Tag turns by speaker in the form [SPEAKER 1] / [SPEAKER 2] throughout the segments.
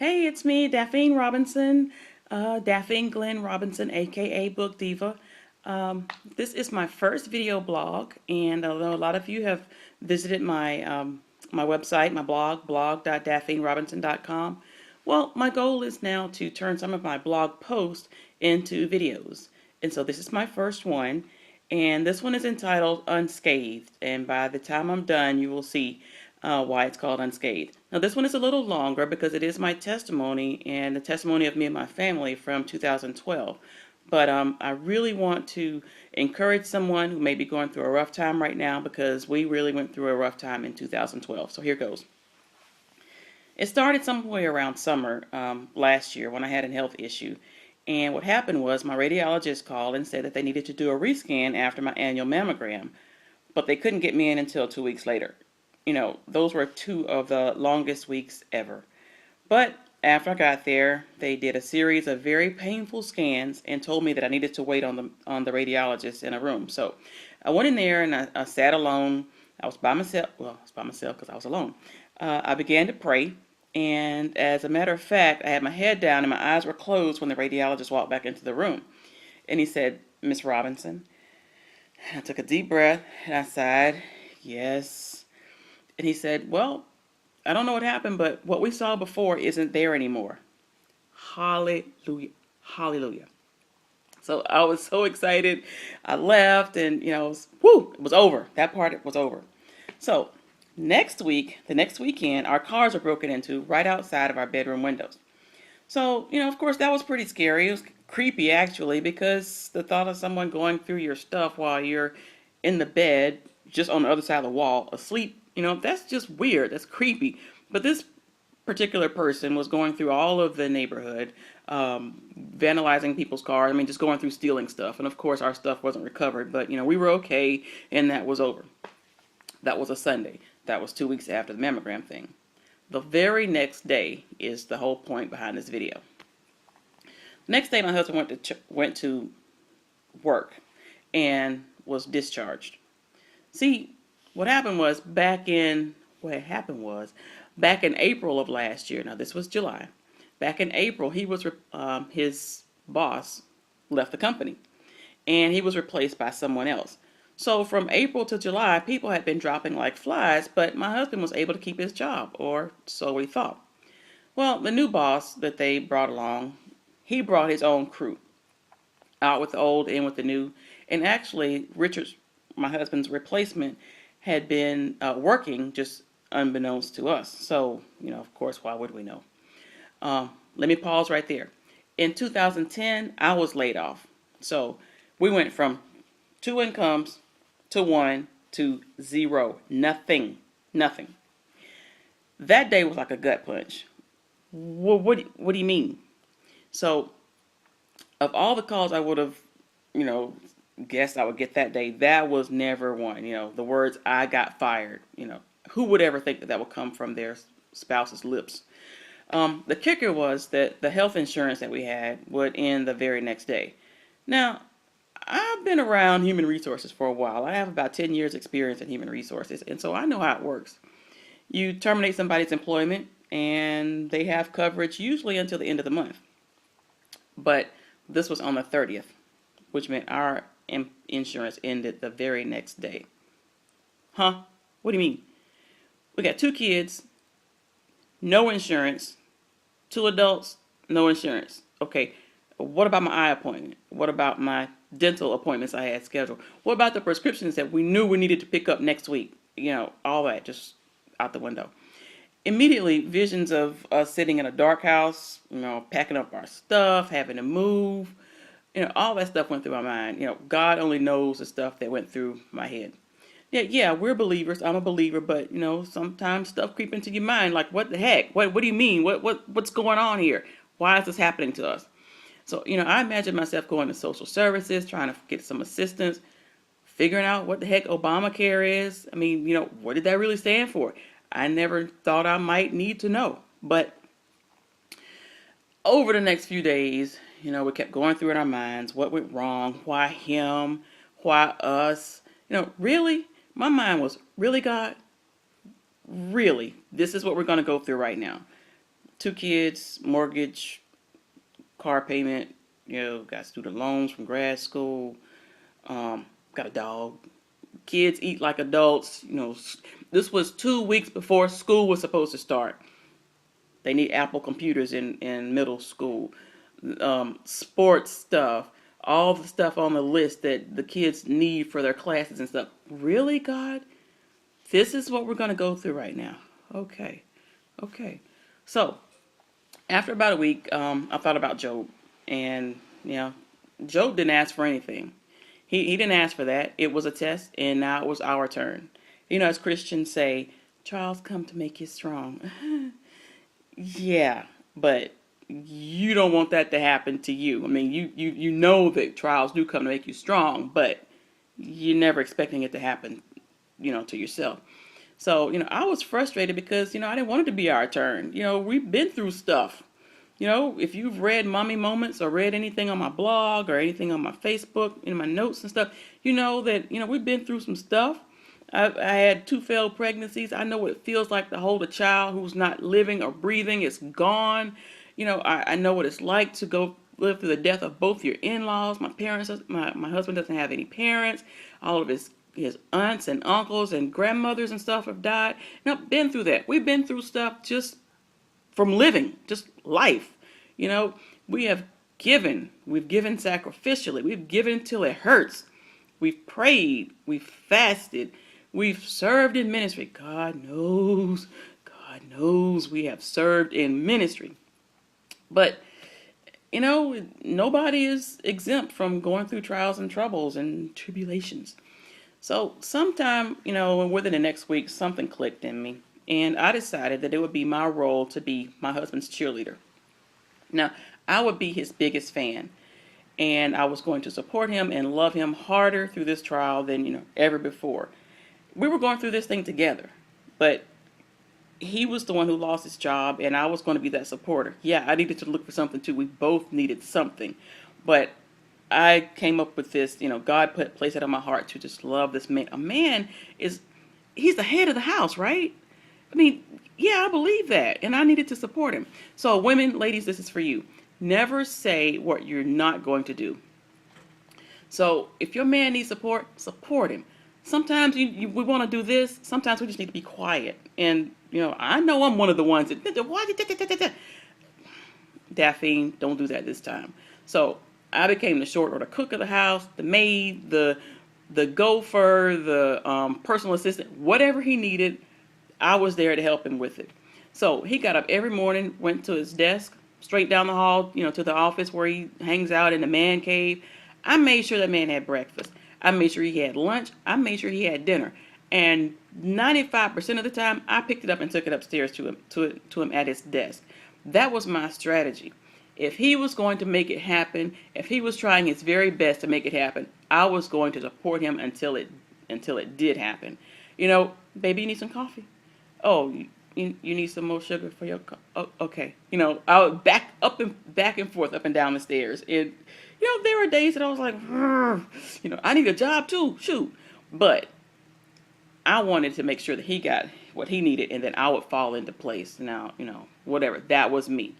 [SPEAKER 1] Hey, it's me, Daphine Robinson, Daphine Glenn Robinson, aka Book Diva. This is my first video blog, and although a lot of you have visited my website, my blog, blog.daphinerobinson.com, well, my goal is now to turn some of my blog posts into videos. And so this is my first one, and this one is entitled Unscathed. And by the time I'm done, you will see why it's called Unscathed. Now, this one is a little longer because it is my testimony and the testimony of me and my family from 2012. But I really want to encourage someone who may be going through a rough time right now because we really went through a rough time in 2012. So here goes. It started somewhere around summer last year when I had a health issue. And what happened was my radiologist called and said that they needed to do a rescan after my annual mammogram, but they couldn't get me in until 2 weeks later. Those were two of the longest weeks ever. But after I got there, they did a series of very painful scans and told me that I needed to wait on the radiologist in a room. So I went in there and I sat alone. I was by myself. Well, I was by myself because I was alone. I began to pray. And as a matter of fact, I had my head down and my eyes were closed when the radiologist walked back into the room. And he said, "Miss Robinson." I took a deep breath and I sighed, "Yes." And he said, "Well, I don't know what happened, but what we saw before isn't there anymore." Hallelujah. Hallelujah. So I was so excited. I left and, it was over. That part was over. So next week, the next weekend, our cars were broken into right outside of our bedroom windows. So, of course, that was pretty scary. It was creepy, actually, because the thought of someone going through your stuff while you're in the bed, just on the other side of the wall, asleep, that's just weird. That's creepy. But this particular person was going through all of the neighborhood, vandalizing people's cars. I mean, just going through stealing stuff. And of course, our stuff wasn't recovered, but we were okay, and that was over. That was a Sunday. That was 2 weeks after the mammogram thing. The very next day is the whole point behind this video. The next day, my husband went to work and was discharged. See, back in April of last year. Now this was July. Back in April, his boss left the company, and he was replaced by someone else. So from April to July, people had been dropping like flies, but my husband was able to keep his job, or so we thought. Well, the new boss that they brought along, he brought his own crew, out with the old, in with the new. And actually, Richard, my husband's replacement, had been working just unbeknownst to us. So, of course, why would we know? Let me pause right there. In 2010, I was laid off. So we went from two incomes to one to zero. Nothing. Nothing. That day was like a gut punch. What do you mean? So, of all the calls I would have, you know, guessed I would get that day, that was never one. The words "I got fired." Who would ever think that that would come from their spouse's lips? The kicker was that the health insurance that we had would end the very next day. Now, I've been around human resources for a while. I have about 10 years experience in human resources, and so I know how it works. You terminate somebody's employment, and they have coverage usually until the end of the month. But this was on the 30th, which meant our insurance ended the very next day. Huh? What do you mean? We got two kids, no insurance, two adults, no insurance. Okay, what about my eye appointment? What about my dental appointments I had scheduled? What about the prescriptions that we knew we needed to pick up next week? All that just out the window. Immediately, visions of us sitting in a dark house, packing up our stuff, having to move, all that stuff went through my mind. God only knows the stuff that went through my head. Yeah, we're believers. I'm a believer, but sometimes stuff creep into your mind. Like, what the heck? What do you mean? What's going on here? Why is this happening to us? So, I imagine myself going to social services, trying to get some assistance, figuring out what the heck Obamacare is. I mean, what did that really stand for? I never thought I might need to know. But over the next few days, we kept going through in our minds what went wrong, why him, why us. Really? My mind was, really, God? Really? This is what we're going to go through right now. 2 kids, mortgage, car payment, got student loans from grad school, got a dog. Kids eat like adults. This was 2 weeks before school was supposed to start. They need Apple computers in middle school. Sports stuff, all the stuff on the list that the kids need for their classes and stuff. Really, God? This is what we're going to go through right now. Okay. Okay. So, after about a week, I thought about Job. And, Job didn't ask for anything. He didn't ask for that. It was a test, and now it was our turn. As Christians say, trials come to make you strong. Yeah, but you don't want that to happen to you. I mean, you know that trials do come to make you strong, but you're never expecting it to happen, to yourself. So, I was frustrated because, I didn't want it to be our turn. We've been through stuff. If you've read Mommy Moments or read anything on my blog or anything on my Facebook, in my notes and stuff, you know that, we've been through some stuff. I had 2 failed pregnancies. I know what it feels like to hold a child who's not living or breathing. It's gone. I know what it's like to go live through the death of both your in-laws. My husband doesn't have any parents. All of his aunts and uncles and grandmothers and stuff have died. Been through that. We've been through stuff just from living, just life. We have given. We've given sacrificially. We've given till it hurts. We've prayed. We've fasted. We've served in ministry. God knows we have served in ministry. But, nobody is exempt from going through trials and troubles and tribulations. So sometime, within the next week, something clicked in me. And I decided that it would be my role to be my husband's cheerleader. Now, I would be his biggest fan. And I was going to support him and love him harder through this trial than, ever before. We were going through this thing together. But he was the one who lost his job, and I was going to be that supporter. Yeah, I needed to look for something too. We both needed something. But I came up with this, God placed it on my heart to just love this man. A man he's the head of the house, right? I mean, yeah, I believe that. And I needed to support him. So women, ladies, this is for you. Never say what you're not going to do. So if your man needs support, support him. Sometimes we want to do this. Sometimes we just need to be quiet. And, I know I'm one of the ones that, Daphine, don't do that this time. So I became the short order cook of the house, the maid, the gopher, the personal assistant, whatever he needed, I was there to help him with it. So he got up every morning, went to his desk, straight down the hall, to the office where he hangs out in the man cave. I made sure that man had breakfast. I made sure he had lunch. I made sure he had dinner. And 95% of the time, I picked it up and took it upstairs to him at his desk. That was my strategy. If he was going to make it happen, if he was trying his very best to make it happen, I was going to support him until it did happen. Baby, you need some coffee. Oh, you need some more sugar for your okay. I would back and forth up and down the stairs. And there were days that I was like, I need a job too, shoot. But I wanted to make sure that he got what he needed, and then I would fall into place. Now, whatever. That was me.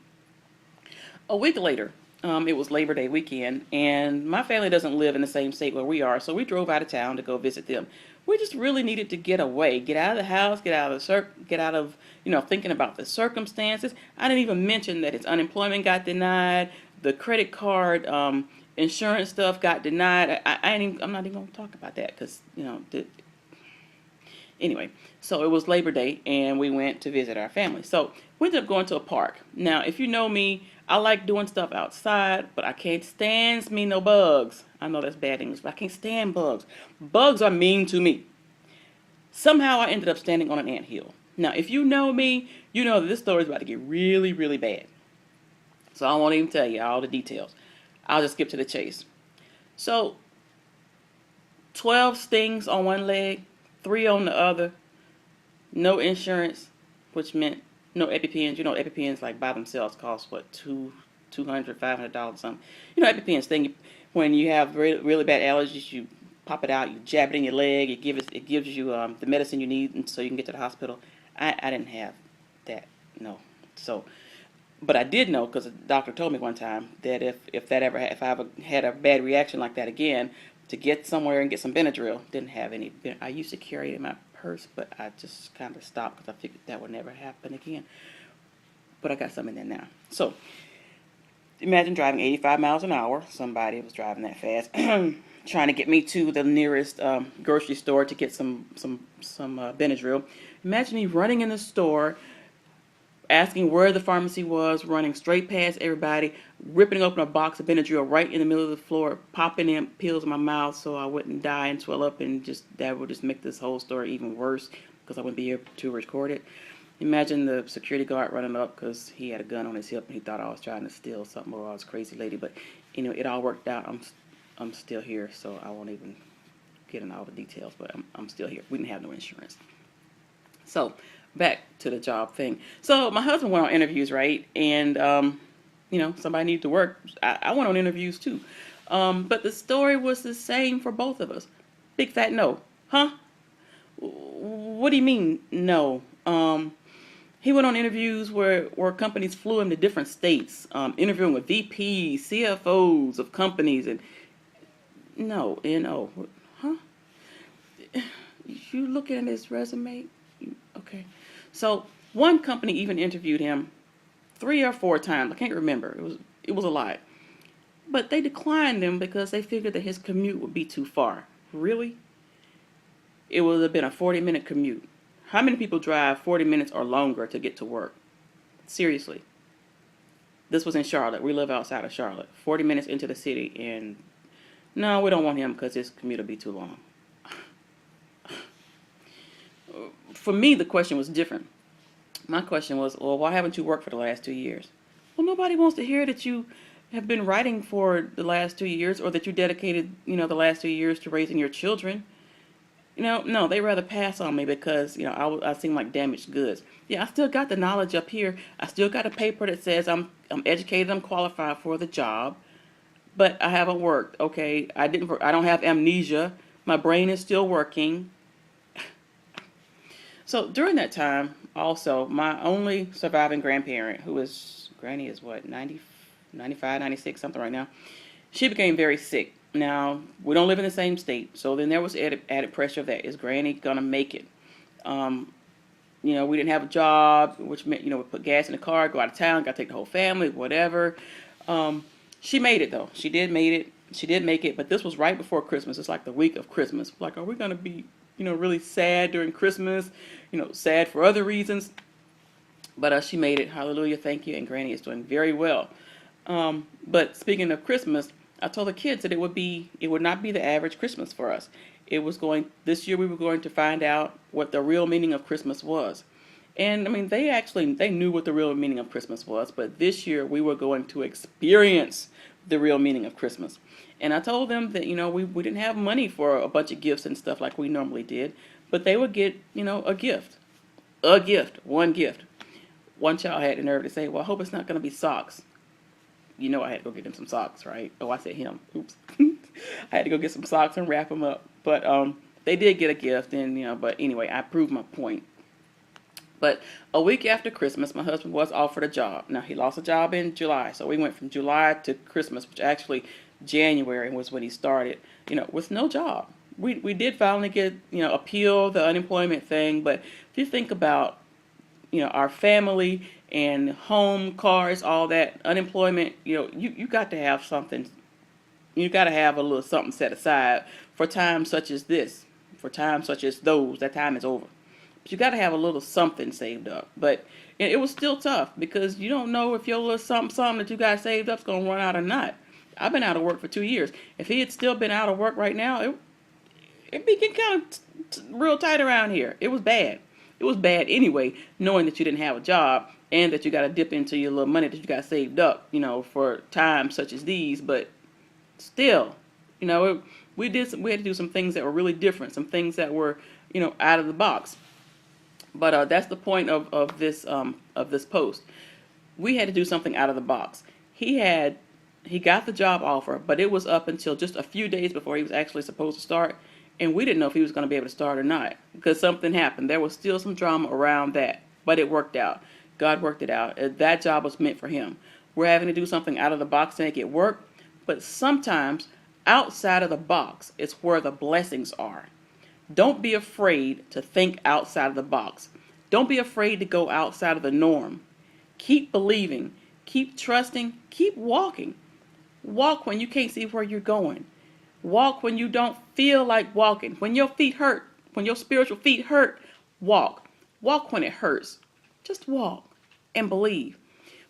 [SPEAKER 1] A week later, it was Labor Day weekend, and my family doesn't live in the same state where we are, so we drove out of town to go visit them. We just really needed to get away, get out of the house, get out of thinking about the circumstances. I didn't even mention that his unemployment got denied, the credit card insurance stuff got denied. I'm not even going to talk about that because anyway, so it was Labor Day, and we went to visit our family. So we ended up going to a park. Now, if you know me, I like doing stuff outside, but I can't stand me no bugs. I know that's bad English, but I can't stand bugs. Bugs are mean to me. Somehow I ended up standing on an anthill. Now, if you know me, you know that this story is about to get really, really bad. So I won't even tell you all the details. I'll just skip to the chase. So, 12 stings on one leg, 3 on the other, no insurance, which meant no EpiPens. EpiPens like by themselves cost what, $200, $500 something. EpiPens thing, when you have really, really bad allergies, you pop it out, you jab it in your leg, it gives you the medicine you need, and so you can get to the hospital. I didn't have that, no. So But I did know because the doctor told me one time that if I ever had a bad reaction like that again, to get somewhere and get some Benadryl. Didn't have any. I used to carry it in my purse, but I just kind of stopped because I figured that would never happen again. But I got some in there now. So imagine driving 85 miles an hour. Somebody was driving that fast, trying to get me to the nearest grocery store to get some Benadryl. Imagine me running in the store, asking where the pharmacy was, running straight past everybody, ripping open a box of Benadryl right in the middle of the floor, popping in pills in my mouth so I wouldn't die and swell up, and just that would just make this whole story even worse because I wouldn't be able to record it. Imagine the security guard running up because he had a gun on his hip and he thought I was trying to steal something or I was a crazy lady. But it all worked out. I'm still here, so I won't even get into all the details. But I'm still here. We didn't have no insurance. So back to the job thing. So my husband went on interviews, right? And somebody needed to work. I went on interviews too. But the story was the same for both of us. Big fat no. Huh? What do you mean no? He went on interviews where companies flew him to different states, interviewing with VPs, CFOs of companies, and no, N-O. Huh? You looking at his resume? Okay. So one company even interviewed him 3 or 4 times. I can't remember. It was a lot. But they declined him because they figured that his commute would be too far. Really? It would have been a 40-minute commute. How many people drive 40 minutes or longer to get to work? Seriously. This was in Charlotte. We live outside of Charlotte. 40 minutes into the city, and no, we don't want him because his commute will be too long. For me, the question was different. My question was, well, why haven't you worked for the last 2 years? Well, nobody wants to hear that you have been writing for the last 2 years or that you dedicated, the last 2 years to raising your children. No, they rather pass on me because, I seem like damaged goods. Yeah, I still got the knowledge up here. I still got a paper that says I'm educated, I'm qualified for the job, but I haven't worked. Okay, I don't have amnesia. My brain is still working. So during that time, also, my only surviving grandparent, Granny is what, 90, 95, 96, something right now, she became very sick. Now, we don't live in the same state, so then there was added pressure of that. Is Granny going to make it? We didn't have a job, which meant, we put gas in the car, go out of town, got to take the whole family, whatever. She made it, though. She did make it, but this was right before Christmas. It's like the week of Christmas. Like, are we going to be, really sad during Christmas? Sad for other reasons. But she made it. Hallelujah, thank you. And Granny is doing very well. But speaking of Christmas, I told the kids that it would not be the average Christmas for us. This year we were going to find out what the real meaning of Christmas was. And I mean, they knew what the real meaning of Christmas was, but this year we were going to experience the real meaning of Christmas. And I told them that, we didn't have money for a bunch of gifts and stuff like we normally did, but they would get, a gift. One gift. One child had the nerve to say, well, I hope it's not going to be socks. I had to go get him some socks, right? Oh, I said him. Oops. I had to go get some socks and wrap them up. But they did get a gift, and but anyway, I proved my point. But a week after Christmas, my husband was offered a job. Now, he lost a job in July, so we went from July to Christmas, which actually January was when he started, with no job. We did finally get, appeal the unemployment thing, but if you think about, our family and home, cars, all that, unemployment, you got to have something. You got to have a little something set aside for times such as this, for times such as those. That time is over. But you got to have a little something saved up. But it was still tough because you don't know if your little something that you got saved up is going to run out or not. I've been out of work for 2 years. If he had still been out of work right now, it'd be getting kind of real tight around here. It was bad. It was bad anyway, knowing that you didn't have a job and that you got to dip into your little money that you got saved up, for times such as these. But still, we had to do some things that were really different, some things that were, out of the box. But that's the point of this post. We had to do something out of the box. He got the job offer, but it was up until just a few days before he was actually supposed to start. And we didn't know if he was going to be able to start or not because something happened. There was still some drama around that, but it worked out. God worked it out. That job was meant for him. We're having to do something out of the box to make it work, but sometimes outside of the box is where the blessings are. Don't be afraid to think outside of the box. Don't be afraid to go outside of the norm. Keep believing, keep trusting, keep walking. Walk when you can't see where you're going. Walk when you don't feel like walking. When your feet hurt, when your spiritual feet hurt, walk. Walk when it hurts. Just walk and believe.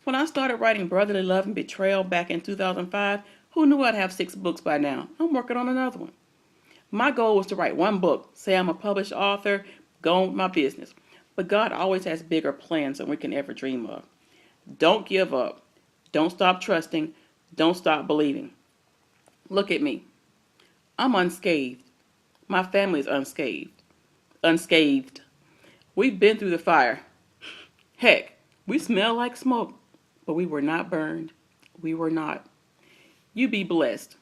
[SPEAKER 1] When I started writing Brotherly Love and Betrayal back in 2005, who knew I'd have 6 books by now? I'm working on another one. My goal was to write one book, say I'm a published author, go on with my business. But God always has bigger plans than we can ever dream of. Don't give up. Don't stop trusting. Don't stop believing. Look at me. I'm unscathed. My family is unscathed. Unscathed. We've been through the fire. Heck, we smell like smoke, but we were not burned. We were not. You be blessed.